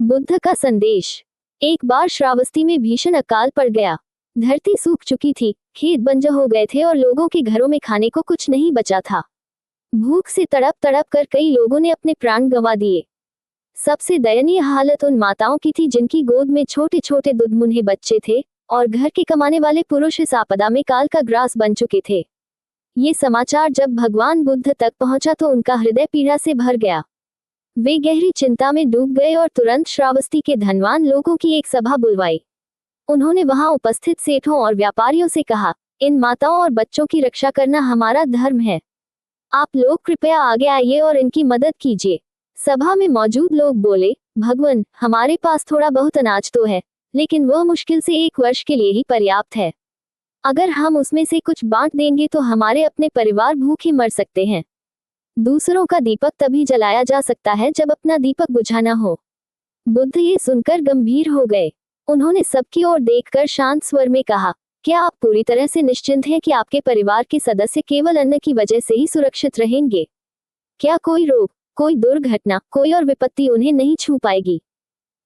बुद्ध का संदेश। एक बार श्रावस्ती में भीषण अकाल पड़ गया। धरती सूख चुकी थी, खेत बंजर हो गए थे और लोगों के घरों में खाने को कुछ नहीं बचा था। भूख से तड़प तड़प कर कई लोगों ने अपने प्राण गंवा दिए। सबसे दयनीय हालत उन माताओं की थी जिनकी गोद में छोटे छोटे दुधमुन्हे बच्चे थे और घर के कमाने वाले पुरुष इस आपदा में काल का ग्रास बन चुके थे। ये समाचार जब भगवान बुद्ध तक पहुंचा तो उनका हृदय पीड़ा से भर गया। वे गहरी चिंता में डूब गए और तुरंत श्रावस्ती के धनवान लोगों की एक सभा बुलवाई। उन्होंने वहां उपस्थित सेठों और व्यापारियों से कहा, इन माताओं और बच्चों की रक्षा करना हमारा धर्म है। आप लोग कृपया आगे आइए और इनकी मदद कीजिए। सभा में मौजूद लोग बोले, भगवान, हमारे पास थोड़ा बहुत अनाज तो है, लेकिन वह मुश्किल से 1 वर्ष के लिए ही पर्याप्त है। अगर हम उसमें से कुछ बांट देंगे तो हमारे अपने परिवार भूखे मर सकते हैं। दूसरों का दीपक तभी जलाया जा सकता है जब अपना दीपक बुझाना हो। बुद्ध ये सुनकर गंभीर हो गए। उन्होंने सबकी ओर देखकर शांत स्वर में कहा, क्या आप पूरी तरह से निश्चिंत हैं कि आपके परिवार के सदस्य केवल अन्न की वजह से ही सुरक्षित रहेंगे? क्या कोई रोग, कोई दुर्घटना, कोई और विपत्ति उन्हें नहीं छू पाएगी?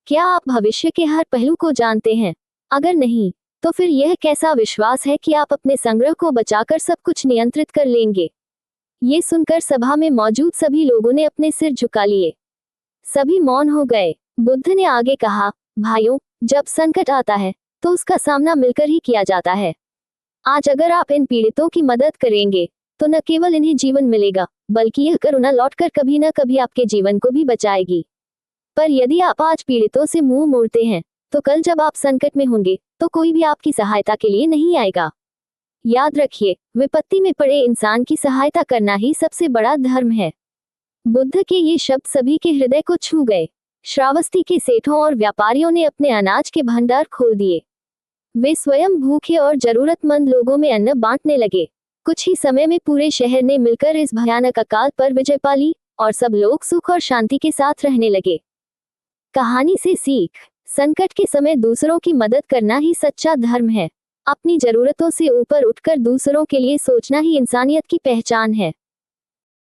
क्या आप भविष्य के हर पहलू को जानते हैं? अगर नहीं, तो फिर यह कैसा विश्वास है कि आप अपने संग्रह को बचाकर सब कुछ नियंत्रित कर लेंगे? ये सुनकर सभा में मौजूद सभी लोगों ने अपने सिर झुका लिए। सभी मौन हो गए। बुद्ध ने आगे कहा, भाइयों, जब संकट आता है तो उसका सामना मिलकर ही किया जाता है। आज अगर आप इन पीड़ितों की मदद करेंगे तो न केवल इन्हें जीवन मिलेगा, बल्कि यह करुणा लौटकर कभी न कभी आपके जीवन को भी बचाएगी। पर यदि आप आज पीड़ितों से मुंह मोड़ते हैं तो कल जब आप संकट में होंगे तो कोई भी आपकी सहायता के लिए नहीं आएगा। याद रखिए, विपत्ति में पड़े इंसान की सहायता करना ही सबसे बड़ा धर्म है। बुद्ध के ये शब्द सभी के हृदय को छू गए। श्रावस्ती के सेठों और व्यापारियों ने अपने अनाज के भंडार खोल दिए। वे स्वयं भूखे और जरूरतमंद लोगों में अन्न बांटने लगे। कुछ ही समय में पूरे शहर ने मिलकर इस भयानक अकाल पर विजय पा ली और सब लोग सुख और शांति के साथ रहने लगे। कहानी से सीख। संकट के समय दूसरों की मदद करना ही सच्चा धर्म है। अपनी जरूरतों से ऊपर उठकर दूसरों के लिए सोचना ही इंसानियत की पहचान है।